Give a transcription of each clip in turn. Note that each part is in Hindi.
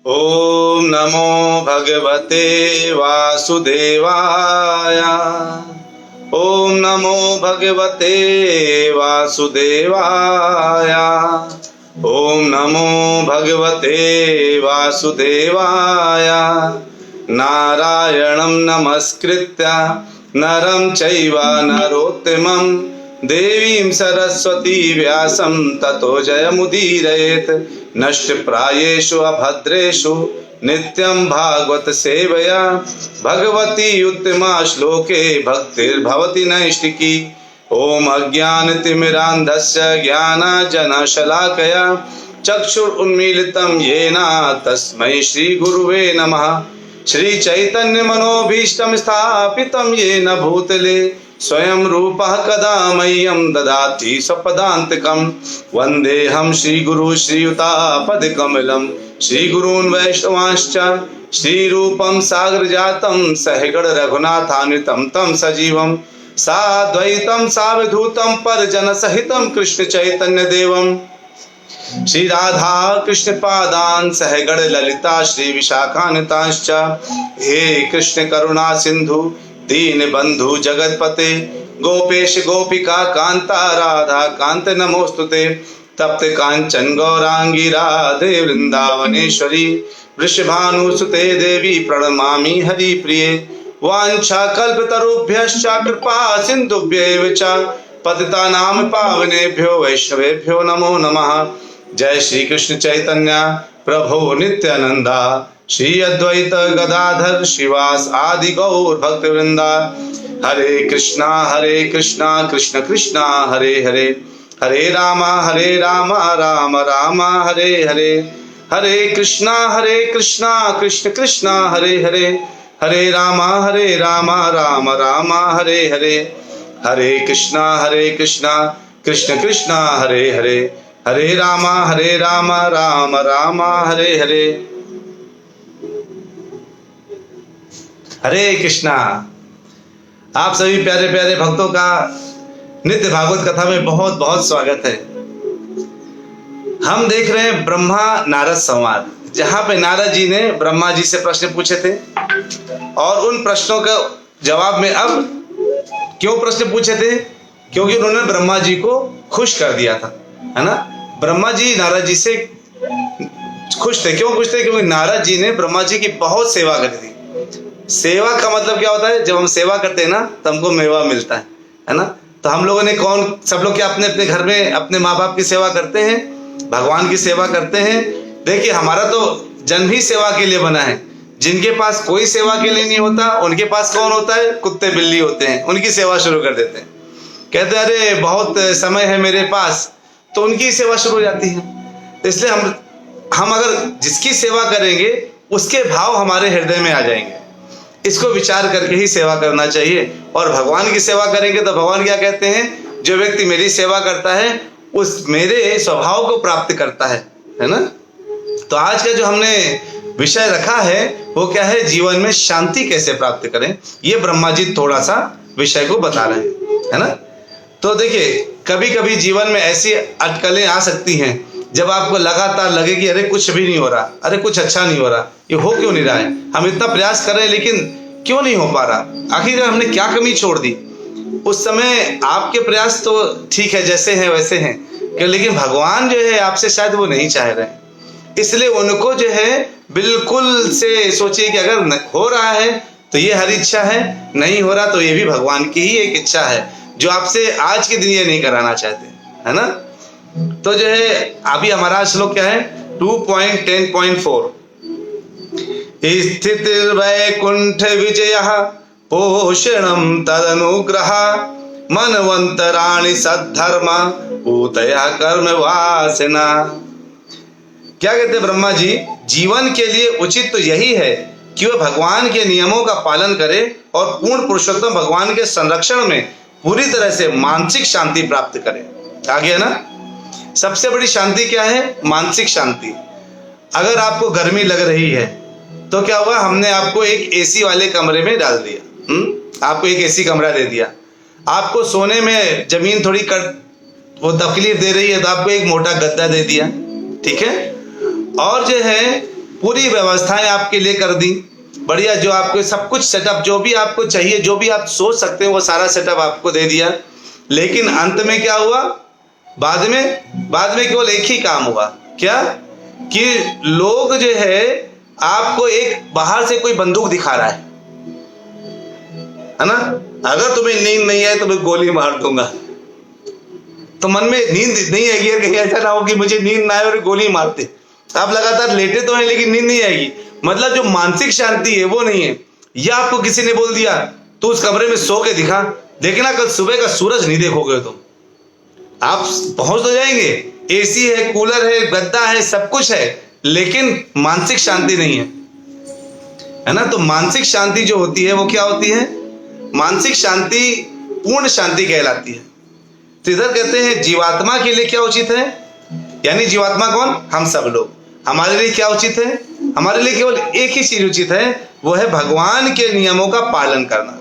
ओम नमो भगवते वासुदेवाय। ओम नमो भगवते वासुदेवाय। ओम नमो भगवते वासुदेवाय। नारायणं नमस्कृत्य नरं चैव नरोत्तमं देवीं सरस्वती व्यासं ततो जयमुदीरयेत्। नष्टप्रायेषु अभद्रेषु नित्यं भागवत सेवया भगवती उत्तमा श्लोके भक्तिर्भवति नैष्टिकी। ओम अज्ञानतिमिरान्धस्य ज्ञानाञ्जनशलाकया चक्षुरुन्मीलितं येन तस्मै श्रीगुरुवे नमः। श्रीचैतन्यमनोभीष्टं स्थापितं येन भूतले स्वयं रूपः कदा मह्यं ददाति स्वपदान्तिकं। वन्देऽहं श्रीगुरु श्रीयुतापदकमलं श्रीगुरून् वैष्णवांश्च श्रीरूपं सागरजातं सहगण रघुनाथान्वितं तं सजीवं साद्वैतं सावधूतं परिजनसहितं कृष्ण चैतन्य देवं श्री राधा कृष्ण पादान सहगण ललिता श्री विशाखान्वितांश्च। हे कृष्ण करुणा सिंधु दीन बंधु जगतपते गोपेश गोपिका कांता राधा कांत नमोस्तुते। तप्त कांचन गौरांगी राधे वृंदावनेश्वरी वृषभानुसुते देवी प्रणमामि हरि प्रिये। वांछा कल्पतरुभ्यश्च कृपा सिंधुभ्यैव च पतितानां पावनेभ्यो वैष्णवेभ्यो नमो नमः। जय श्री कृष्ण चैतन्य प्रभु नित्यानंदा श्री अद्वैत गदाधर श्रीवास आदि गौर भक्त वृंदा। हरे कृष्णा कृष्ण कृष्णा हरे हरे हरे राम राम राम हरे हरे। हरे कृष्णा कृष्ण कृष्णा हरे हरे हरे राम राम राम हरे हरे। हरे कृष्णा कृष्ण कृष्णा हरे हरे हरे राम राम राम हरे हरे। हरे कृष्णा। आप सभी प्यारे प्यारे भक्तों का नित्य भागवत कथा में बहुत बहुत स्वागत है। हम देख रहे हैं ब्रह्मा नारद संवाद, जहां पे नारद जी ने ब्रह्मा जी से प्रश्न पूछे थे और उन प्रश्नों का जवाब में अब क्यों प्रश्न पूछे थे, क्योंकि उन्होंने ब्रह्मा जी को खुश कर दिया था, है ना। ब्रह्मा जी नारद जी से खुश थे। क्यों खुश थे? क्योंकि नारद जी ने ब्रह्मा जी की बहुत सेवा करी थी। सेवा का मतलब क्या होता है? जब हम सेवा करते हैं ना तो हमको मेवा मिलता है ना। तो हम लोगों ने सब लोग क्या अपने अपने घर में अपने माँ बाप की सेवा करते हैं, भगवान की सेवा करते हैं। देखिए, हमारा तो जन्म ही सेवा के लिए बना है। जिनके पास कोई सेवा के लिए नहीं होता, उनके पास कौन होता है? कुत्ते बिल्ली होते हैं। उनकी सेवा शुरू कर देते हैं, कहते हैं अरे बहुत समय है मेरे पास, तो उनकी सेवा शुरू हो जाती है। इसलिए हम अगर जिसकी सेवा करेंगे उसके भाव हमारे हृदय में आ जाएंगे। इसको विचार करके ही सेवा करना चाहिए। और भगवान की सेवा करेंगे तो भगवान क्या कहते हैं? जो व्यक्ति मेरी सेवा करता है उस मेरे स्वभाव को प्राप्त करता है ना। तो आज का जो हमने विषय रखा है वो क्या है? जीवन में शांति कैसे प्राप्त करें, ये ब्रह्मा जी थोड़ा सा विषय को बता रहे हैं, है ना। तो देखिए, कभी कभी जीवन में ऐसी अटकलें आ सकती हैं जब आपको लगातार लगे कि अरे कुछ भी नहीं हो रहा, अरे कुछ अच्छा नहीं हो रहा, ये हो क्यों नहीं रहा है, हम इतना प्रयास कर रहे हैं लेकिन क्यों नहीं हो पा रहा, आखिर हमने क्या कमी छोड़ दी। उस समय आपके प्रयास तो ठीक है, जैसे हैं वैसे हैं, लेकिन भगवान जो है आपसे शायद वो नहीं चाह रहे हैं। इसलिए उनको जो है बिल्कुल से सोचिए कि अगर हो रहा है तो ये हरी इच्छा है, नहीं हो रहा तो ये भी भगवान की ही एक इच्छा है, जो आपसे आज के दिन ये नहीं कराना चाहते, है ना। तो जो है अभी हमारा श्लोक क्या है? 2.10.4 स्थित वैकुंठ विजय पोषणम तदनुग्रह मनवंतराणि सद्धर्म पूतया कर्म वासना। क्या कहते हैं ब्रह्मा जी? जीवन के लिए उचित तो यही है कि वह भगवान के नियमों का पालन करे और पूर्ण पुरुषोत्तम भगवान के संरक्षण में पूरी तरह से मानसिक शांति प्राप्त करे। आगे है ना, सबसे बड़ी शांति क्या है? मानसिक शांति। अगर आपको गर्मी लग रही है तो क्या हुआ? हमने आपको एक एसी वाले कमरे में डाल दिया, आपको एक एसी कमरा दे दिया। आपको सोने में जमीन थोड़ी वो तकलीफ दे रही है तो आपको एक मोटा गद्दा दे दिया, ठीक है। और जो है पूरी व्यवस्थाएं आपके लिए कर दी, बढ़िया, जो आपको सब कुछ सेटअप जो भी आपको चाहिए, जो भी आप सोच सकते हो वो सारा सेटअप आपको दे दिया। लेकिन अंत में क्या हुआ? बाद में केवल एक ही काम हुआ, क्या? कि लोग जो है आपको एक बाहर से कोई बंदूक दिखा रहा है ना, अगर तुम्हें नींद नहीं है तो मैं गोली मार दूंगा। तो मन में नींद नहीं आएगी, कहीं ऐसा ना हो कि मुझे नींद ना आए और गोली मारते। आप लगातार लेटे तो हैं लेकिन नींद नहीं आएगी, मतलब जो मानसिक शांति है वो नहीं है। या आपको किसी ने बोल दिया तू उस कमरे में सो के दिखा, देखना कल सुबह का सूरज नहीं देखोगे तुम। आप पहुंच तो जाएंगे, एसी है, कूलर है, गद्दा है, सब कुछ है, लेकिन मानसिक शांति नहीं है ना। तो मानसिक शांति जो होती है वो क्या होती है? मानसिक शांति पूर्ण शांति कहलाती है। तो इधर कहते हैं जीवात्मा के लिए क्या उचित है, यानी जीवात्मा कौन? हम सब लोग। हमारे लिए क्या उचित है? हमारे लिए केवल एक ही चीज उचित है, वो है भगवान के नियमों का पालन करना।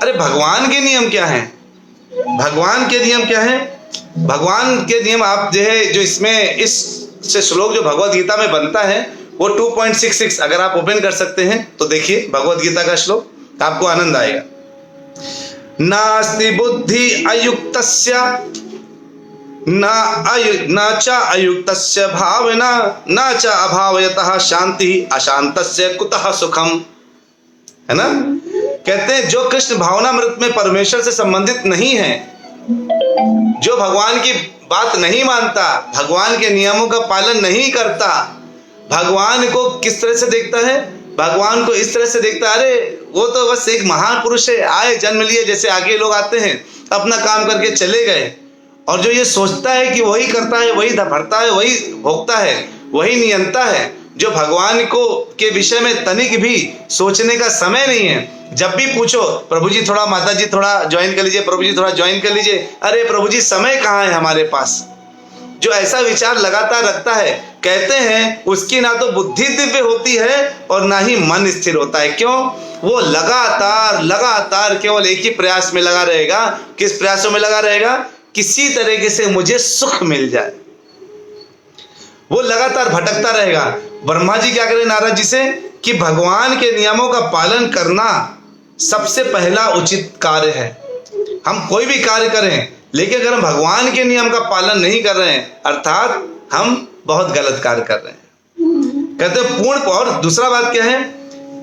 अरे भगवान के नियम क्या है? भगवान के नियम क्या है? भगवान के नियम आप जो है, जो इसमें इस से श्लोक जो भगवत गीता में बनता है वो 2.66, अगर आप ओपन कर सकते हैं तो देखिए भगवत गीता का श्लोक, आपको आनंद आएगा। नास्ति बुद्धि अयुक्तस्य न च अयुक्तस्य भावना न च अभावयतः शांति अशांतस्य कुतः सुखम, है ना। कहते हैं जो कृष्ण भावनामृत में परमेश्वर से संबंधित नहीं है, जो भगवान की बात नहीं मानता, भगवान के नियमों का पालन नहीं करता, भगवान को किस तरह से देखता है? भगवान को इस तरह से देखता है, अरे वो तो बस एक महान पुरुष है, आए जन्म लिए जैसे आगे लोग आते हैं, अपना काम करके चले गए। और जो ये सोचता है कि वही करता है, वही भरता है, वही भोगता है, वही नियंता है, जो भगवान को के विषय में तनिक भी सोचने का समय नहीं है। जब भी पूछो प्रभु जी थोड़ा, माता जी थोड़ा ज्वाइन कर लीजिए, प्रभु जी थोड़ा ज्वाइन कर लीजिए, अरे प्रभु जी समय कहाँ है हमारे पास। जो ऐसा विचार लगातार रखता है, कहते हैं उसकी ना तो बुद्धि दिव्य होती है और ना ही मन स्थिर होता है। क्यों? वो लगातार केवल एक ही प्रयास में लगा रहेगा। किस प्रयासों में लगा रहेगा? किसी तरीके से मुझे सुख मिल जाए। वो लगातार भटकता रहेगा। ब्रह्मा जी क्या करें नारद जी से कि भगवान के नियमों का पालन करना सबसे पहला उचित कार्य है। हम कोई भी कार्य करें, लेकिन अगर हम भगवान के नियम का पालन नहीं कर रहे हैं, अर्थात हम बहुत गलत कार्य कर रहे हैं। कहते हैं पूर्ण। और दूसरा बात क्या है?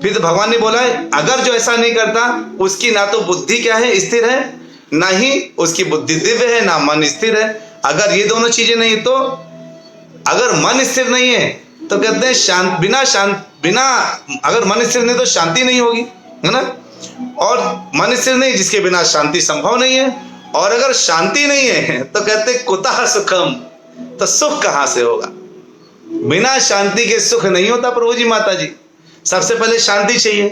फिर तो भगवान ने बोला है अगर जो ऐसा नहीं करता उसकी ना तो बुद्धि क्या है? स्थिर है, ना ही उसकी बुद्धि दिव्य है, ना मन स्थिर है। अगर ये दोनों चीजें नहीं, तो अगर मन स्थिर नहीं है तो कहते हैं बिना अगर मन स्थिर नहीं तो शांति नहीं होगी, है ना। और मन स्थिर नहीं जिसके बिना शांति संभव नहीं है। और अगर शांति नहीं है तो कहते कुतः सुखम, तो सुख कहां से होगा? बिना शांति के सुख नहीं होता प्रभु जी, माता जी। सबसे पहले शांति चाहिए।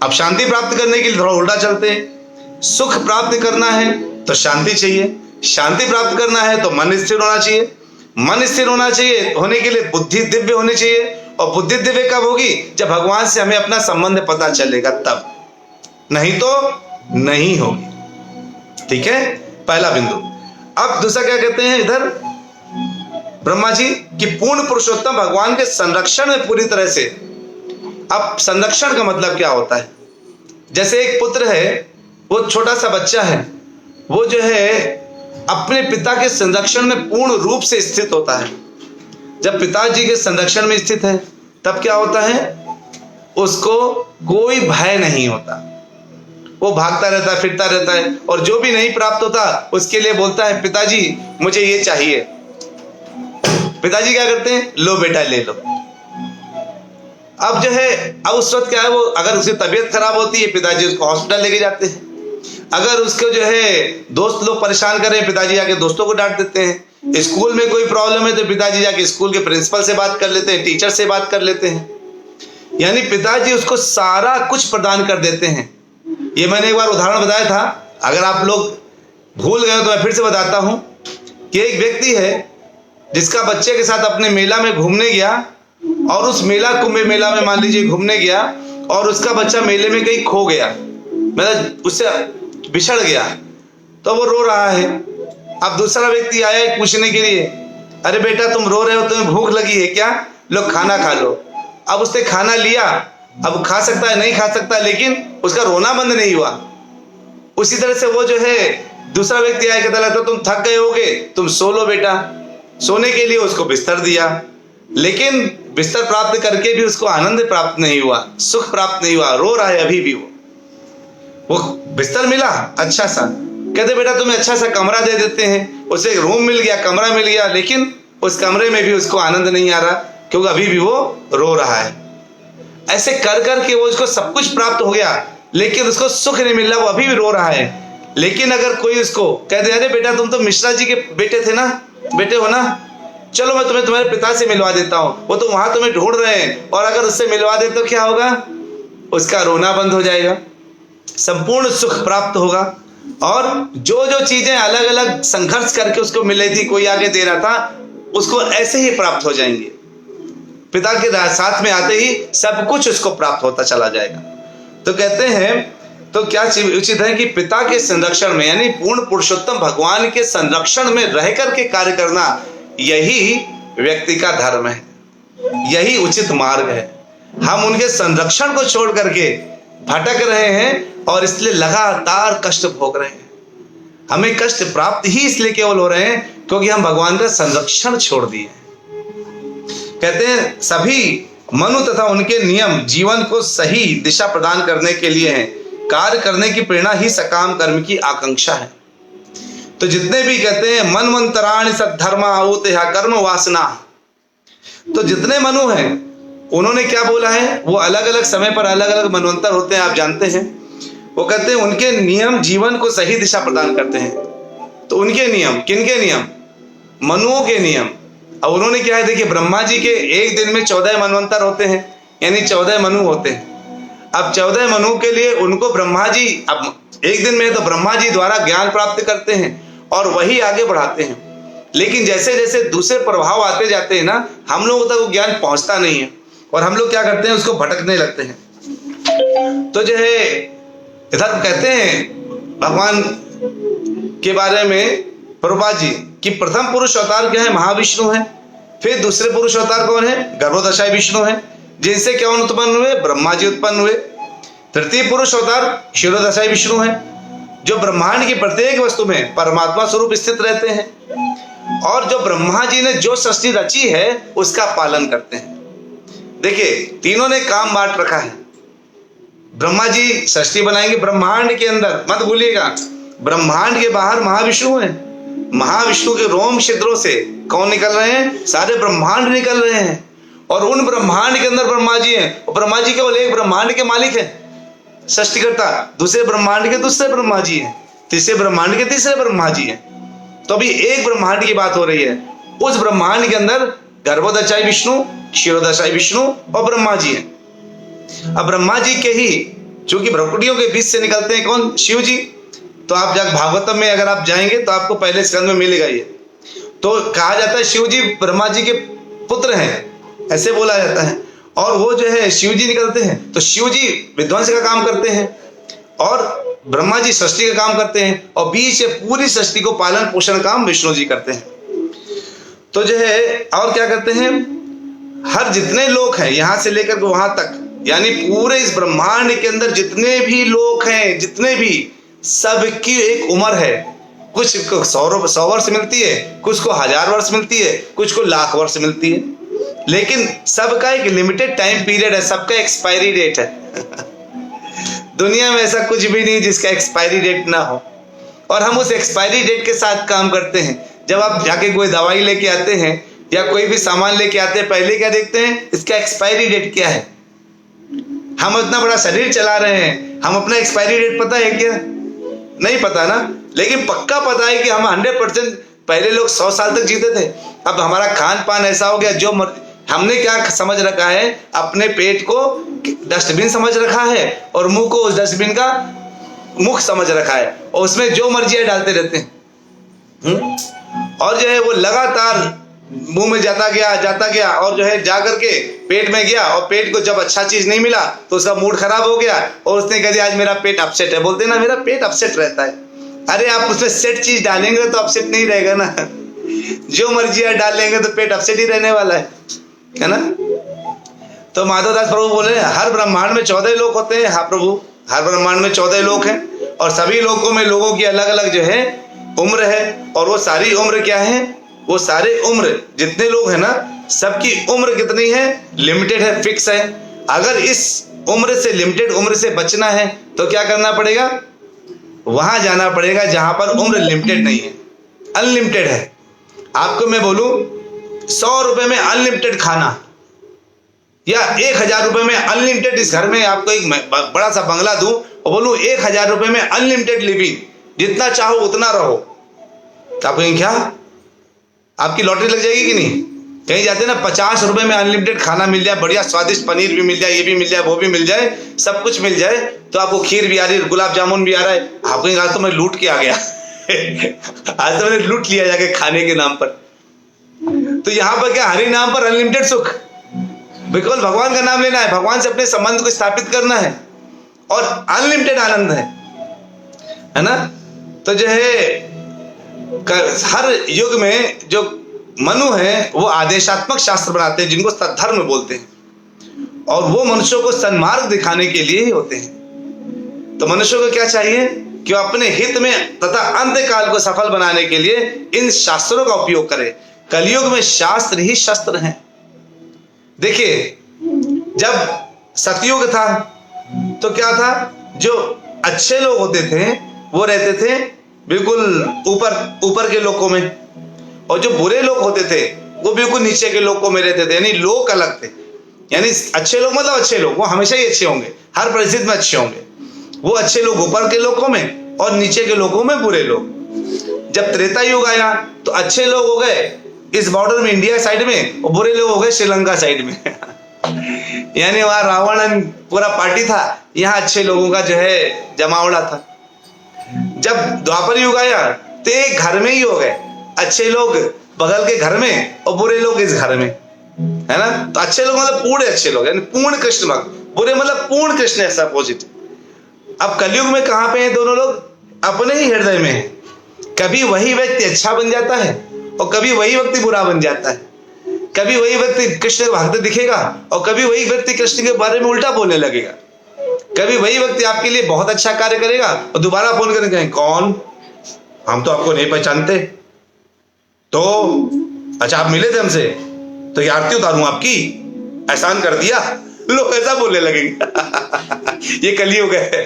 अब शांति प्राप्त करने के लिए थोड़ा उल्टा चलते हैं। सुख प्राप्त करना है तो शांति चाहिए, शांति प्राप्त करना है तो मन स्थिर होना चाहिए, मन स्थिर होना चाहिए, होने के लिए बुद्धि दिव्य होनी चाहिए। और बुद्धि दिव्य कब होगी? जब भगवान से हमें अपना संबंध पता चलेगा तब, नहीं तो नहीं होगी। ठीक है, पहला बिंदु। अब दूसरा क्या कहते हैं इधर ब्रह्मा जी कि पूर्ण पुरुषोत्तम भगवान के संरक्षण में पूरी तरह से। अब संरक्षण का मतलब क्या होता है? जैसे एक पुत्र है, वो छोटा सा बच्चा है, वो जो है अपने पिता के संरक्षण में पूर्ण रूप से स्थित होता है। जब पिताजी के संरक्षण में स्थित है तब क्या होता है? उसको कोई भय नहीं होता, वो भागता रहता है, फिरता रहता है, और जो भी नहीं प्राप्त होता उसके लिए बोलता है पिताजी मुझे ये चाहिए। पिताजी क्या करते हैं? लो बेटा ले लो। अब जो है, अब उस वक्त क्या है, वो अगर उसकी तबीयत खराब होती है पिताजी उसको हॉस्पिटल लेके जाते हैं। अगर उसको जो है दोस्त लोग परेशान करें, पिताजी जाके दोस्तों को डांट देते हैं। स्कूल में कोई प्रॉब्लम है तो पिताजी जाके स्कूल के प्रिंसिपल से बात कर लेते हैं, टीचर से बात कर लेते हैं। यानी पिताजी उसको सारा कुछ प्रदान कर देते हैं। ये मैंने एक बार उदाहरण बताया था, अगर आप लोग भूल गए तो मैं फिर से बताता हूं कि एक व्यक्ति है जिसका बच्चे के साथ अपने मेला में घूमने गया, और उस कुंभ मेला में मान लीजिए घूमने गया, और उसका बच्चा मेले में कहीं खो गया, मतलब उससे बिछड़ गया, तो वो रो रहा है। अब दूसरा व्यक्ति आया पूछने के लिए, अरे बेटा तुम रो रहे हो, तुम्हें भूख लगी है क्या? लो खाना खा लो। अब उसने खाना लिया, अब खा सकता है नहीं खा सकता, लेकिन उसका रोना बंद नहीं हुआ। उसी तरह से वो जो है दूसरा व्यक्ति आया, कहता लगता तुम थक गए होगे, तुम सो लो बेटा। सोने के लिए उसको बिस्तर दिया, लेकिन बिस्तर प्राप्त करके भी उसको आनंद प्राप्त नहीं हुआ, सुख प्राप्त नहीं हुआ, रो रहा है अभी भी। वो बिस्तर मिला अच्छा सा, कहते बेटा तुम्हें अच्छा सा कमरा दे देते हैं। उसे रूम मिल गया, कमरा मिल गया, लेकिन उस कमरे में भी उसको आनंद नहीं आ रहा, क्योंकि अभी भी वो रो रहा है। ऐसे कर कर के वो उसको सब कुछ प्राप्त हो गया, लेकिन उसको सुख नहीं मिल रहा, वो अभी भी रो रहा है। लेकिन अगर कोई उसको कहते अरे बेटा तुम तो मिश्रा जी के बेटे थे ना, बेटे हो ना, चलो मैं तुम्हें तुम्हारे पिता से मिलवा देता हूं, वो तो वहां तुम्हें ढूंढ रहे हैं, और अगर उससे मिलवा दे तो क्या होगा, उसका रोना बंद हो जाएगा, संपूर्ण सुख प्राप्त होगा। और जो जो चीजें अलग अलग संघर्ष करके उसको मिल रही थी, कोई आगे दे रहा था, उसको ऐसे ही प्राप्त हो जाएंगे। पिता के साथ में आते ही सब कुछ उसको प्राप्त होता चला जाएगा। तो कहते हैं तो क्या उचित है कि पिता के संरक्षण में, यानी पूर्ण पुरुषोत्तम भगवान के संरक्षण में रह करके कार्य करना, यही व्यक्ति का धर्म है, यही उचित मार्ग है। हम उनके संरक्षण को छोड़ करके भटक रहे हैं और इसलिए लगातार कष्ट भोग रहे हैं। हमें कष्ट प्राप्त ही इसलिए केवल हो रहे हैं क्योंकि हम भगवान का संरक्षण छोड़ दिए। कहते हैं सभी मनु तथा उनके नियम जीवन को सही दिशा प्रदान करने के लिए हैं, कार्य करने की प्रेरणा ही सकाम कर्म की आकांक्षा है। तो जितने भी कहते हैं मनवंतराणि सद्धर्मा ऊतेहा कर्म वासना, तो जितने मनु हैं उन्होंने क्या बोला है, वो अलग अलग समय पर अलग अलग मनवंतर होते हैं, आप जानते हैं। वो कहते हैं उनके नियम जीवन को सही दिशा प्रदान करते हैं। तो उनके नियम, किनके नियम, मनुओं के नियम। अब उन्होंने क्या है, देखिए ब्रह्मा जी के एक दिन में 14 मनवंतर होते हैं, यानी 14 मनु होते हैं। अब 14 मनु के लिए उनको ब्रह्मा जी, अब एक दिन में तो ब्रह्मा जी द्वारा ज्ञान प्राप्त करते हैं और वही आगे बढ़ाते हैं। लेकिन जैसे जैसे दूसरे प्रभाव आते जाते हैं ना, हम लोगों तक वो ज्ञान पहुंचता नहीं है और हम लोग क्या करते हैं, उसको भटकने लगते हैं। तो जो है इधर कहते हैं भगवान के बारे में प्रभुपाद जी कि प्रथम पुरुष अवतार क्या है, महाविष्णु है। फिर दूसरे पुरुष अवतार कौन है, गर्भोदशाई विष्णु है, जिनसे क्या उत्पन्न हुए, ब्रह्मा जी उत्पन्न हुए। तृतीय पुरुष अवतार क्षीरोदशाई विष्णु है, जो ब्रह्मांड की प्रत्येक वस्तु में परमात्मा स्वरूप स्थित रहते हैं और जो ब्रह्मा जी ने जो सृष्टि रची है उसका पालन करते हैं। देखिए तीनों ने काम बांट रखा है। ब्रह्मा जी सृष्टि बनाएंगे ब्रह्मांड के अंदर, मत भूलिएगा ब्रह्मांड के बाहर महाविष्णु है। महाविष्णु के रोम छिद्रों से कौन निकल रहे हैं, सारे ब्रह्मांड निकल रहे हैं। और उन ब्रह्मांड के अंदर ब्रह्मा जी हैं। और ब्रह्मा जी केवल एक ब्रह्मांड के मालिक हैं, सृष्टिकर्ता। दूसरे ब्रह्मांड के दूसरे ब्रह्मा जी हैं, तीसरे ब्रह्मांड के तीसरे ब्रह्मा जी हैं। तो अभी एक ब्रह्मांड की बात हो रही है। उस ब्रह्मांड के अंदर गर्भोदशाई विष्णु, क्षीरोदशाई विष्णु और ब्रह्मा जी हैं। अब ब्रह्मा जी के ही चूंकि भ्रकुटियों के बीच से निकलते हैं कौन, शिव जी। तो आप जब भागवतम में अगर आप जाएंगे तो आपको पहले स्कंद में मिलेगा ये। तो कहा जाता है शिव जी ब्रह्मा जी के पुत्र हैं, ऐसे बोला जाता है। और वो जो है शिव जी निकलते हैं, तो शिव जी विध्वंस का काम करते हैं और ब्रह्मा जी सृष्टि का काम करते हैं, और बीच से पूरी सृष्टि को पालन पोषण काम विष्णु जी करते हैं। तो जो है और क्या करते हैं, हर जितने लोग हैं यहां से लेकर के वहां तक, यानी पूरे इस ब्रह्मांड के अंदर जितने भी लोग हैं, जितने भी, सबकी एक उम्र है। कुछ को 100 वर्ष मिलती है, कुछ को 1000 वर्ष मिलती है, कुछ को लाख वर्ष मिलती है, लेकिन सबका एक लिमिटेड टाइम पीरियड है, सबका एक्सपायरी डेट है। दुनिया में ऐसा कुछ भी नहीं जिसका एक्सपायरी डेट ना हो, और हम उस एक्सपायरी डेट के साथ काम करते हैं। जब आप जाके कोई दवाई लेके आते हैं या कोई भी सामान लेके आते हैं, पहले क्या देखते हैं, इसका एक्सपायरी डेट क्या है। हम इतना बड़ा शरीर चला रहे हैं, हम अपना एक्सपायरी डेट पता है क्या, नहीं पता ना। लेकिन पक्का पता है कि हम 100%, पहले लोग 100 साल तक जीते थे। अब हमारा खान पान ऐसा हो गया, जो हमने क्या समझ रखा है, अपने पेट को डस्टबिन समझ रखा है और मुंह को उस डस्टबिन का मुख समझ रखा है, और उसमें जो मर्जी डालते रहते हैं। और जो है वो लगातार मुंह में जाता गया और जो है जा करके पेट में गया, और पेट को जब अच्छा चीज नहीं मिला तो उसका मूड खराब हो गया और उसने कह दिया आज मेरा पेट अपसेट है। बोलते ना मेरा पेट अपसेट रहता है। अरे आप उसमें सेट चीज डालेंगे तो अपसेट नहीं रहेगा ना, जो मर्जी डाल लेंगे तो पेट अपसेट ही रहने वाला है ना। तो माधवदास प्रभु बोले हर ब्रह्मांड में 14 लोक होते हैं। हाँ प्रभु, हर ब्रह्मांड में 14 लोक हैं और सभी लोकों में लोगों की अलग अलग जो है उम्र है। और वो सारी उम्र क्या है, वो सारे उम्र जितने लोग हैं ना, सबकी उम्र कितनी है, लिमिटेड है, फिक्स है। अगर इस उम्र से, लिमिटेड उम्र से बचना है तो क्या करना पड़ेगा, वहां जाना पड़ेगा जहां पर उम्र लिमिटेड नहीं है, अनलिमिटेड है। आपको मैं बोलूं 100 रुपए में अनलिमिटेड खाना या 1000 रुपए में अनलिमिटेड, इस घर में आपको एक बड़ा सा बंगला दूं और बोलूं 1000 रुपए में अनलिमिटेड लिविंग, जितना चाहो उतना रहो, तो आप कहेंगे क्या आपकी लॉटरी लग जाएगी कि नहीं? कहीं जाते ना 50 रुपए में अनलिमिटेड खाना मिल जाए, बढ़िया स्वादिष्ट पनीर भी मिल जाए, ये भी मिल जाए, वो भी मिल जाए, सब कुछ मिल जाए, तो आपको खीर भी आ रही है, गुलाब जामुन भी आ रहा है, आप कहेंगे आज तो मैं लूट के आ गया आज तो मैंने लूट लिया जाके खाने के नाम पर। तो यहां पर क्या, हरि नाम पर अनलिमिटेड सुख, बिल्कुल भगवान का नाम लेना है, भगवान से अपने संबंध को स्थापित करना है और अनलिमिटेड आनंद है ना। तो जो है हर युग में जो मनु है वो आदेशात्मक शास्त्र बनाते हैं जिनको सद्धर्म बोलते हैं, और वो मनुष्यों को सन्मार्ग दिखाने के लिए ही होते हैं। तो मनुष्यों को क्या चाहिए कि वो अपने हित में तथा अंतकाल को सफल बनाने के लिए इन शास्त्रों का उपयोग करे। कलयुग में शास्त्र ही शस्त्र हैं। देखिए जब सतयुग था तो क्या था, जो अच्छे लोग होते थे वो रहते थे बिल्कुल ऊपर के लोकों में, और जो बुरे लोग होते थे वो बिल्कुल नीचे के लोकों में रहते थे, यानी लोक अलग थे। यानी अच्छे लोग मतलब अच्छे लोग वो हमेशा ही अच्छे होंगे, हर परिस्थिति में अच्छे होंगे, वो अच्छे लोग ऊपर के लोकों में और नीचे के लोकों में बुरे लोग। जब त्रेता युग आया तो अच्छे लोग हो गए इस बॉर्डर में इंडिया साइड में और बुरे लोग हो गए श्रीलंका साइड में यानी वहां रावण पूरा पार्टी था, यहाँ अच्छे लोगों का जो है जमावड़ा था। जब द्वापर युग आया तो एक घर में ही हो गए, अच्छे लोग बगल के घर में और बुरे लोग इस घर में, है ना। तो अच्छे लोग मतलब पूर्ण अच्छे लोग, यानी पूर्ण कृष्ण भक्त, बुरे मतलब पूर्ण कृष्ण ऐसा अपोजिट। अब कलयुग में कहां पे हैं दोनों लोग, अपने ही हृदय में है। कभी वही व्यक्ति अच्छा बन जाता है और कभी वही व्यक्ति बुरा बन जाता है। कभी वही व्यक्ति कृष्ण के भक्त दिखेगा और कभी वही व्यक्ति कृष्ण के बारे में उल्टा बोलने लगेगा। कभी वही व्यक्ति आपके लिए बहुत अच्छा कार्य करेगा और दोबारा फोन करके कहेंगे कौन, हम तो आपको नहीं पहचानते, तो अच्छा आप मिले थे हमसे तो ये आरती उतारूं आपकी, एहसान कर दिया, लोग ऐसा बोलने लगेंगे ये कलयुग है।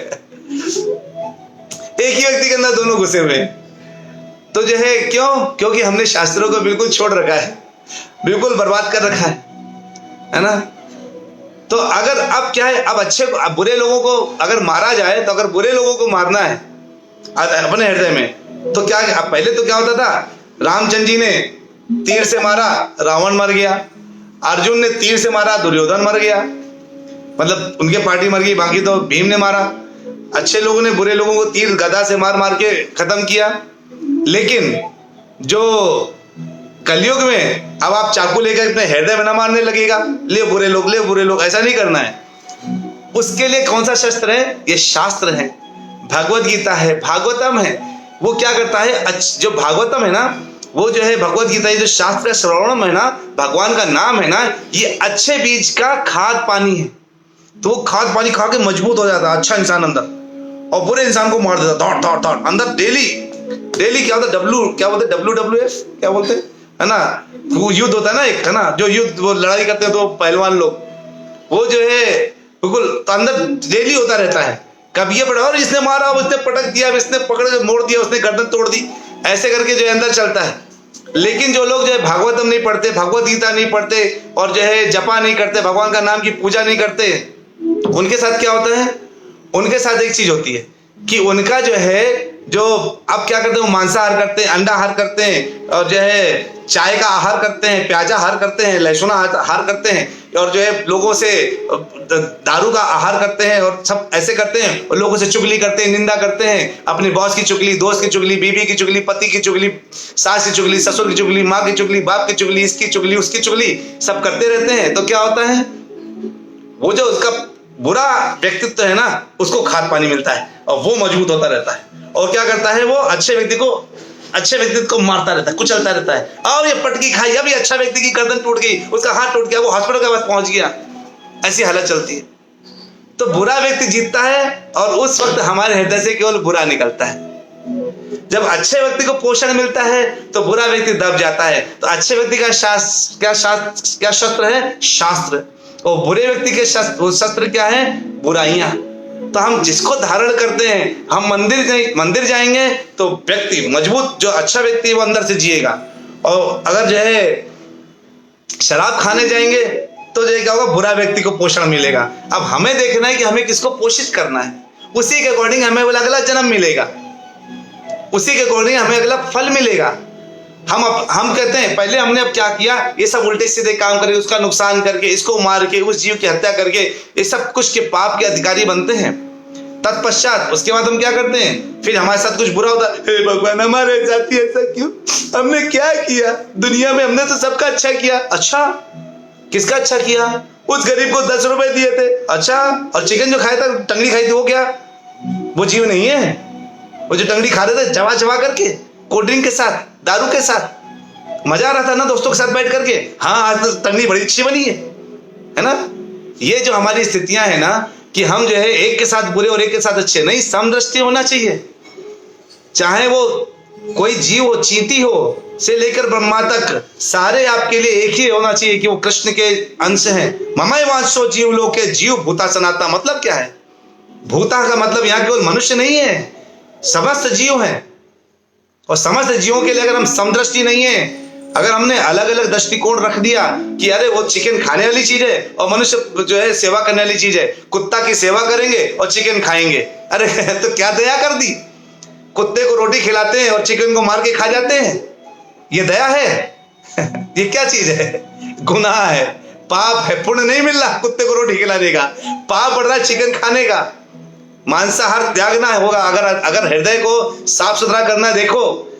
एक ही व्यक्ति के अंदर दोनों घुसे हुए हैं। तो जो है क्यों, क्योंकि हमने शास्त्रों को बिल्कुल छोड़ रखा है, बिल्कुल बर्बाद कर रखा है ना। तो अगर अब क्या है, अब अच्छे को, अब बुरे लोगों को अगर मारा जाए, तो अगर बुरे लोगों को मारना है अपने हृदय में, तो क्या, अब पहले तो क्या होता था, रामचंद्र जी ने तीर से मारा, रावण मर गया, अर्जुन ने तीर से मारा, दुर्योधन मर गया, मतलब उनके पार्टी मर गई, बाकी तो भीम ने मारा। अच्छे लोगों ने बुरे लोगों को तीर गदा से मार मार के खत्म किया। लेकिन जो कलयुग में अब आप चाकू लेकर अपने हृदय में ना मारने लगेगा, ले बुरे लोग, ऐसा नहीं करना है। उसके लिए कौन सा शस्त्र है, ये शास्त्र है, भगवत गीता है, भागवतम है। वो क्या करता है, जो भागवतम है ना, वो जो है भगवत गीता, ये जो शास्त्र श्रवणम है ना, भगवान का नाम है ना, ये अच्छे बीज का खाद पानी है। तो वो खाद पानी खा के मजबूत हो जाता है अच्छा इंसान अंदर, और बुरे इंसान को मार देता दौड़ अंदर। डेली क्या होता है, क्या बोलते हैं, WWF क्या बोलते हैं, है ना, वो युद्ध होता है ना एक, है ना, जो युद्ध वो लड़ाई करते हैं तो पहलवान लोग, वो जो है बिल्कुल तो अंदर डेली होता रहता है। कब ये पड़ा और इसने मारा, उसने पटक दिया, इसने पकड़ के मोड़ दिया, उसने गर्दन तोड़ दी, ऐसे करके जो है अंदर चलता है। लेकिन जो लोग जो है भागवतम नहीं पढ़ते, भगवत गीता नहीं पढ़ते, और जो है जपा नहीं करते, भगवान का नाम की पूजा नहीं करते, उनके साथ क्या होता है, उनके साथ एक चीज होती है कि उनका जो है, जो अब क्या करते हैं, वो मांसाहार करते हैं, अंडा आहार करते हैं, और जो है चाय का आहार करते हैं, प्याज आहार करते हैं, लहसुन आहार करते हैं, और जो है लोगों से दारू का आहार करते हैं, और सब ऐसे करते हैं, और लोगों से चुगली करते हैं, निंदा करते हैं, अपने बॉस की चुगली, दोस्त की चुगली, बीवी की चुगली, पति की चुगली, सास की चुगली, ससुर की चुगली, माँ की चुगली, बाप की चुगली, इसकी चुगली, उसकी चुगली, सब करते रहते हैं। तो क्या होता है, वो जो उसका बुरा व्यक्तित्व है ना, उसको खाद पानी मिलता है और वो मजबूत होता रहता है। और क्या करता है, वो अच्छे व्यक्ति को मारता रहता है, कुचलता रहता है। और ये पटकी खाई, अभी अच्छा व्यक्ति की गर्दन टूट गई, उसका हाथ टूट गया, वो हॉस्पिटल के पास पहुंच गया, ऐसी हालत चलती है। तो बुरा व्यक्ति जीतता है और उस वक्त हमारे हृदय से केवल बुरा निकलता है। जब अच्छे व्यक्ति को पोषण मिलता है तो बुरा व्यक्ति दब जाता है। तो अच्छे व्यक्ति का क्या शस्त्र है? शास्त्र। और बुरे व्यक्ति के शस्त्र क्या है? बुराइयां। तो हम जिसको धारण करते हैं, हम मंदिर जाएंगे तो व्यक्ति मजबूत, जो अच्छा व्यक्ति है वो अंदर से जिएगा। और अगर जो है शराब खाने जाएंगे तो जो क्या होगा? बुरा व्यक्ति को पोषण मिलेगा। अब हमें देखना है कि हमें किसको पोषित करना है, उसी के अकॉर्डिंग हमें अगला जन्म मिलेगा, उसी के अकॉर्डिंग हमें अगला फल मिलेगा। हम कहते हैं पहले हमने अब क्या किया, ये सब उल्टे सीधे काम करके, उसका नुकसान करके, इसको मार के, उस जीव की हत्या करके, ये सब कुछ के पाप के अधिकारी बनते हैं। तत्पश्चात उसके बाद हम क्या करते हैं? फिर हमारे साथ कुछ बुरा होता है, हे भगवान हमारे साथ ही ऐसा क्यों? हमने क्या किया दुनिया में? हमने तो सबका अच्छा किया। अच्छा, किसका अच्छा किया? उस गरीब को 10 रुपए दिए थे। अच्छा, और चिकन जो खाया था, टंगड़ी खाई थी, वो क्या? वो जीव नहीं है। वो जो टंगड़ी खा रहे थे चबा चबा करके, कोल्ड ड्रिंक के साथ, दारू के साथ, मजा आ रहा था ना दोस्तों के साथ बैठ करके। हाँ, आज तो टंगड़ी बड़ी अच्छी बनी है ना? ये जो हमारी स्थितियां है ना, कि हम जो है एक के साथ बुरे और एक के साथ अच्छे नहीं, समदृष्टि होना चाहिए। चाहे वो कोई जीव हो, चींटी हो से लेकर ब्रह्मा तक, सारे आपके लिए एक ही होना चाहिए कि वो कृष्ण के अंश हैं। ममई वांशो जीव लोके जीव भूता सनाता। मतलब क्या है? भूता का मतलब यहाँ केवल मनुष्य नहीं है, समस्त जीव हैं। और समस्त जीवों के लिए अगर हम समदृष्टि नहीं है, अगर हमने अलग अलग दृष्टिकोण रख दिया कि अरे वो चिकन खाने वाली चीज है और मनुष्य जो है सेवा करने वाली चीज है, कुत्ता की सेवा करेंगे और चिकन खाएंगे, अरे तो क्या दया कर दी? कुत्ते को रोटी खिलाते हैं और चिकन को मार के खा जाते हैं, ये दया है? ये क्या चीज है? गुनाह है, पाप है, पुण्य नहीं मिल रहा कुत्ते को रोटी खिलाने का, पाप बढ़ रहा है चिकन खाने का। मांसाहार त्यागना होगा अगर हृदय को साफ सुथरा करना। देखो,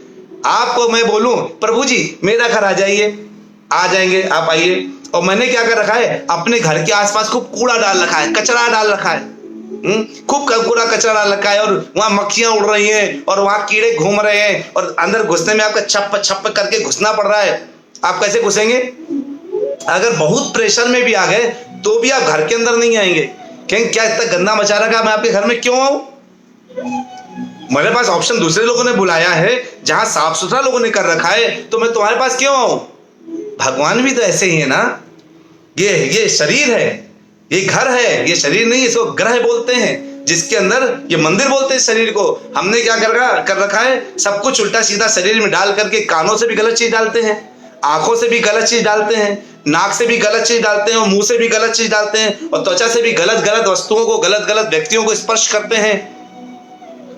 आपको मैं बोलूं प्रभु जी मेरा घर आ जाइए, आ जाएंगे, आप आइए, और मैंने क्या कर रखा है, अपने घर के आसपास खूब कूड़ा डाल रखा है, कचरा डाल रखा है, खूब कूड़ा कचरा डाल रखा है, और वहां मक्खियां उड़ रही हैं और वहां कीड़े घूम रहे हैं, और अंदर घुसने में आपका छप छप करके घुसना पड़ रहा है। आप कैसे घुसेंगे? अगर बहुत प्रेशर में भी आ गए तो भी आप घर के अंदर नहीं आएंगे। कहेंगे क्या इतना गंदा मचा रखा, मैं आपके घर में क्यों आऊं? मेरे पास ऑप्शन दूसरे लोगों ने बुलाया है, जहां साफ सुथरा लोगों ने कर रखा है, तो मैं तुम्हारे पास क्यों आऊं? भगवान भी तो ऐसे ही है ना। ये शरीर है, ये घर है, ये शरीर नहीं, इसको ग्रह बोलते हैं, जिसके अंदर ये मंदिर बोलते हैं शरीर को। हमने क्या कर रखा है? सब कुछ उल्टा सीधा शरीर में डाल करके, कानों से भी गलत चीज डालते हैं, आंखों से भी गलत चीज डालते हैं, नाक से भी गलत चीज डालते हैं, और मुंह से भी गलत चीज डालते हैं, और त्वचा से भी गलत गलत वस्तुओं को, गलत गलत व्यक्तियों को स्पर्श करते हैं।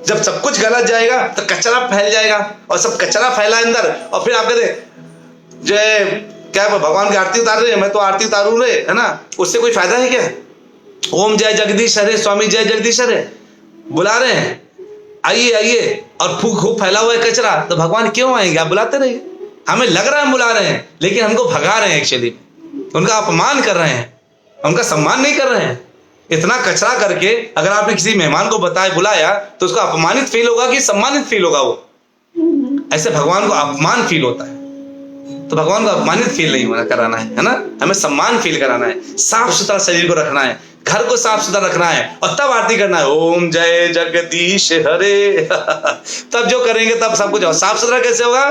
जब सब कुछ गलत जाएगा तो कचरा फैल जाएगा, और सब कचरा फैला अंदर, और फिर आप कहते जो क्या भगवान की आरती उतार रहे हैं, मैं तो आरती उतारू रहे है ना, उससे कोई फायदा है क्या? ओम जय जगदीश हरे, स्वामी जय जगदीश हरे बुला रहे हैं, आइए आइए, और खूब फैला हुआ है कचरा, तो भगवान क्यों आएंगे? आप बुलाते रहिए। हमें लग रहा है बुला रहे हैं, लेकिन हमको भगा रहे हैं, एक्चुअली उनका अपमान कर रहे हैं, उनका सम्मान नहीं कर रहे हैं। इतना कचरा करके अगर आपने किसी मेहमान को बुलाया तो उसको अपमानित फील होगा कि सम्मानित फील होगा? वो ऐसे भगवान को अपमान फील होता है। तो भगवान को अपमानित फील नहीं होना कराना है ना, हमें सम्मान फील कराना है, साफ सुथरा शरीर को रखना है, घर को साफ सुथरा रखना है, और तब आरती करना है, ओम जय जगदीश हरे। तब जो करेंगे तब सब कुछ साफ सुथरा कैसे होगा?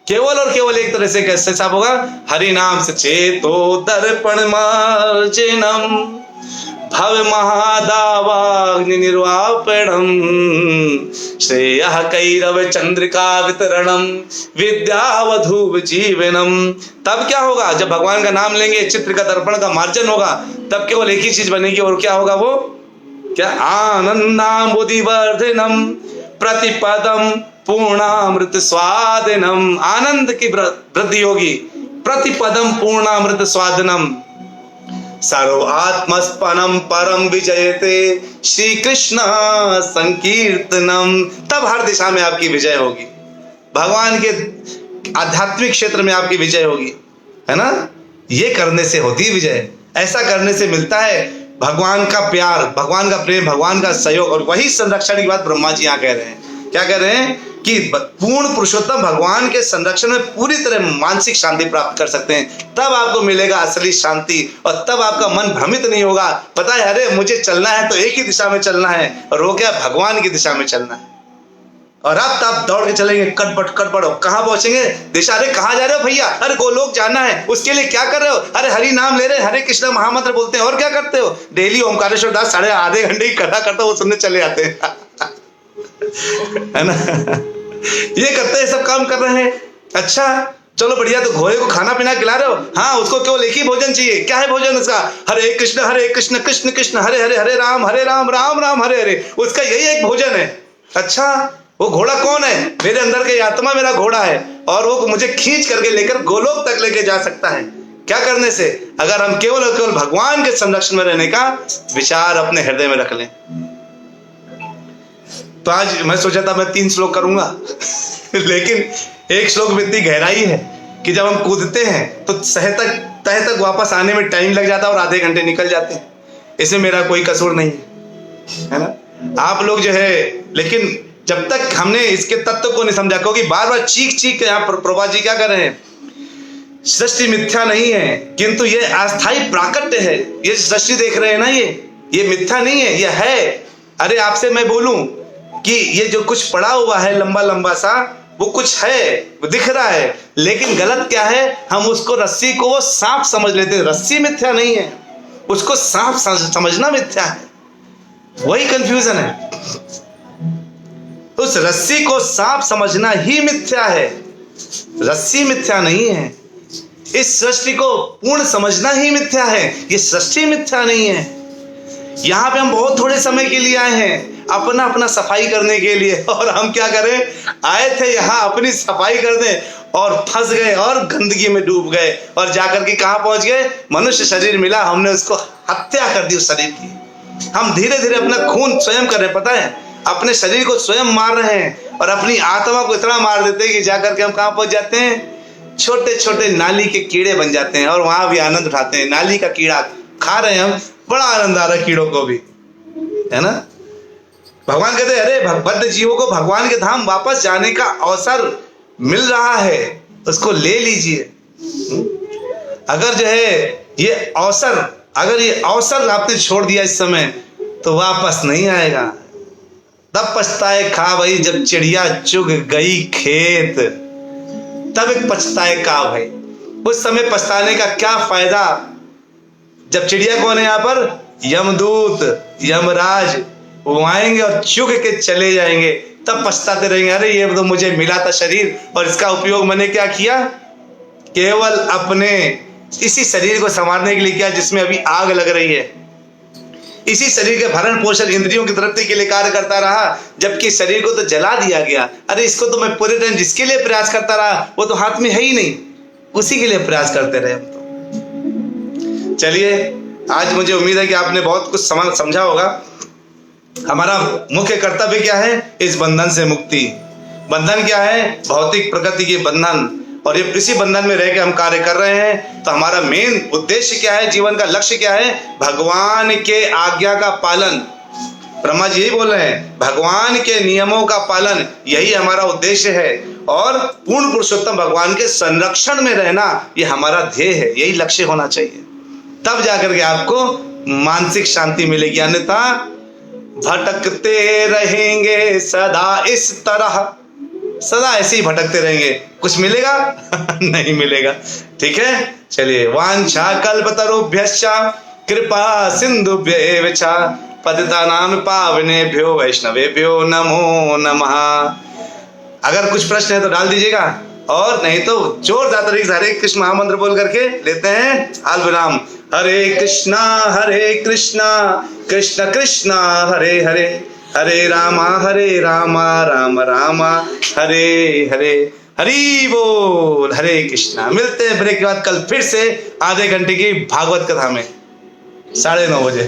केवल और केवल एक तरह से कैसे साफ होगा? हरि नाम से चेतो दर्पण मार्जनम भव महादावाग्नि निर्वापणम श्रेयः कैरव चंद्रिका वितरणम विद्यावधूव जीवनम। तब क्या होगा? जब भगवान का नाम लेंगे, चित्र का दर्पण का मार्जन होगा, तब केवल एक ही चीज बनेगी, और क्या होगा वो? क्या? आनंदाम्बुधिवर्धनम प्रतिपदम पूर्णामृत स्वादनम। आनंद की वृद्धि होगी, प्रतिपदम पूर्णामृत स्वादनम, सर्व आत्मस्पनम परम विजयते श्री कृष्ण संकीर्तनम। तब हर दिशा में आपकी विजय होगी, भगवान के आध्यात्मिक क्षेत्र में आपकी विजय होगी, है ना। ये करने से होती है विजय, ऐसा करने से मिलता है भगवान का प्यार, भगवान का प्रेम, भगवान का सहयोग। और वही संरक्षण की बात ब्रह्मा जी यहाँ कह रहे हैं। क्या कह रहे हैं? कि पूर्ण पुरुषोत्तम भगवान के संरक्षण में पूरी तरह मानसिक शांति प्राप्त कर सकते हैं। तब आपको मिलेगा असली शांति और तब आपका मन भ्रमित नहीं होगा। पता है अरे मुझे चलना है तो एक ही दिशा में चलना है, और वो क्या, भगवान की दिशा में चलना है। और अब आप दौड़ के चलेंगे कटपट कटपट, कहाँ पहुंचेंगे, दिशा, अरे कहाँ जा रहे हो भैया, अरे गोलोक जाना है, उसके लिए क्या कर रहे हो, अरे हरि नाम ले रहे, हरे कृष्ण महामंत्र बोलते हैं, और क्या करते हो, डेली ओमकारेश्वर दास साढ़े आधे घंटे की कथा करता वो सुनने चले जाते हैं है ना ये करते हैं, सब काम कर रहे हैं। अच्छा चलो बढ़िया, तो घोड़े को खाना पीना खिला रहे हो, हाँ उसको केवल एक ही भोजन चाहिए, क्या है भोजन उसका, हरे कृष्ण कृष्ण कृष्ण हरे हरे, हरे राम राम राम हरे हरे, उसका यही एक भोजन है। अच्छा वो घोड़ा कौन है, मेरे अंदर की आत्मा मेरा घोड़ा है, और वो मुझे खींच करके लेकर गोलोक तक लेके जा सकता है। क्या करने से, अगर हम केवल और केवल भगवान के संरक्षण में रहने का विचार अपने हृदय में रख लें। तो आज मैं सोचा था मैं 3 श्लोक करूंगा लेकिन एक श्लोक में इतनी गहराई है कि जब हम कूदते हैं तो तह तक वापस आने में टाइम लग जाता है और आधे घंटे निकल जाते हैं। इसमें मेरा कोई कसूर नहीं है ना, आप लोग जो है, लेकिन जब तक हमने इसके तत्व को नहीं समझा, क्योंकि बार बार चीख के यहाँ पर प्रभा जी क्या कर रहे हैं, सृष्टि मिथ्या नहीं है किंतु ये अस्थाई प्राकट्य है। ये सृष्टि देख रहे हैं ना, ये मिथ्या नहीं है, ये है। अरे आपसे मैं बोलूं कि ये जो कुछ पड़ा हुआ है लंबा लंबा सा, वो कुछ है, वो दिख रहा है, लेकिन गलत क्या है, हम उसको रस्सी को वो सांप समझ लेते हैं। रस्सी मिथ्या नहीं है, उसको सांप समझना मिथ्या है, वही कंफ्यूजन है। उस रस्सी को सांप समझना ही मिथ्या है, रस्सी मिथ्या नहीं है। इस सृष्टि को पूर्ण समझना ही मिथ्या है, ये सृष्टि मिथ्या नहीं है। यहाँ पे हम बहुत थोड़े समय के लिए आए हैं अपना सफाई करने के लिए, और हम क्या करें, आए थे यहाँ अपनी सफाई करने और फंस गए और गंदगी में डूब गए, और जाकर के कहाँ पहुंच गए, मनुष्य शरीर मिला, हमने उसको हत्या कर दी उस शरीर की। हम धीरे धीरे अपना खून स्वयं कर रहे हैं, पता है, अपने शरीर को स्वयं मार रहे हैं, और अपनी आत्मा को इतना मार देते हैं कि जाकर के हम कहाँ पहुंच जाते हैं, छोटे छोटे नाली के कीड़े बन जाते हैं, और वहां भी आनंद उठाते हैं। नाली का कीड़ा खा रहे हैं हम, बड़ा आनंद आ रहा है कीड़ों को भी, है ना। भगवान कहते हैं अरे बद्ध जीवों को भगवान के धाम वापस जाने का अवसर मिल रहा है, उसको ले लीजिए। अगर जो है ये अवसर, अगर ये अवसर आपने छोड़ दिया इस समय तो वापस नहीं आएगा। तब पछताए खा भाई जब चिड़िया चुग गई खेत, तब एक पछताए का भाई। उस समय पछताने का क्या फायदा, जब चिड़िया कौन है यहाँ पर, यमदूत यमराज, वो आएंगे और चुग के चले जाएंगे, तब पछताते रहेंगे, अरे ये तो मुझे मिला था शरीर और इसका उपयोग मैंने क्या किया, केवल अपने इसी शरीर को संवारने के लिए किया जिसमें अभी आग लग रही है। इसी शरीर के भरण पोषण इंद्रियों की तृप्ति के लिए कार्य करता रहा, जबकि शरीर को तो जला दिया गया। अरे इसको तो मैं पूरे टाइम जिसके लिए प्रयास करता रहा वो तो हाथ में है ही नहीं, उसी के लिए प्रयास करते रहे हम तो। चलिए, आज मुझे उम्मीद है कि आपने बहुत कुछ समझा होगा। हमारा मुख्य कर्तव्य क्या है, इस बंधन से मुक्ति। बंधन क्या है, भौतिक प्रकृति के बंधन, और ये इसी बंधन में रह के हम कार्य कर रहे हैं। तो हमारा मेन उद्देश्य क्या है, जीवन का लक्ष्य क्या है, भगवान के आज्ञा का पालन। ब्रह्मा जी यही बोल रहे हैं, भगवान के नियमों का पालन, यही हमारा उद्देश्य है। और पूर्ण पुरुषोत्तम भगवान के संरक्षण में रहना, ये हमारा ध्येय है, यही लक्ष्य होना चाहिए। तब जाकर के आपको मानसिक शांति मिलेगी, अन्यथा भटकते रहेंगे सदा इस तरह, सदा ऐसे ही भटकते रहेंगे, कुछ मिलेगा नहीं मिलेगा। ठीक है, चलिए, वांछा कल्पतरुभ्यश्च कृपा सिंधुभ्येव च पतितानां पावनेभ्यो वैष्णवेभ्यो नमो नमः। अगर कुछ प्रश्न है तो डाल दीजिएगा, और नहीं तो जोरदार तरीके से हरे कृष्ण महामंत्र बोल करके लेते हैं हाल विराम। हरे कृष्णा कृष्ण कृष्णा हरे हरे, हरे रामा राम राम हरे हरे। हरि बोल, हरे कृष्णा। मिलते हैं ब्रेक के बाद कल फिर से आधे घंटे की भागवत कथा में 9:30 बजे।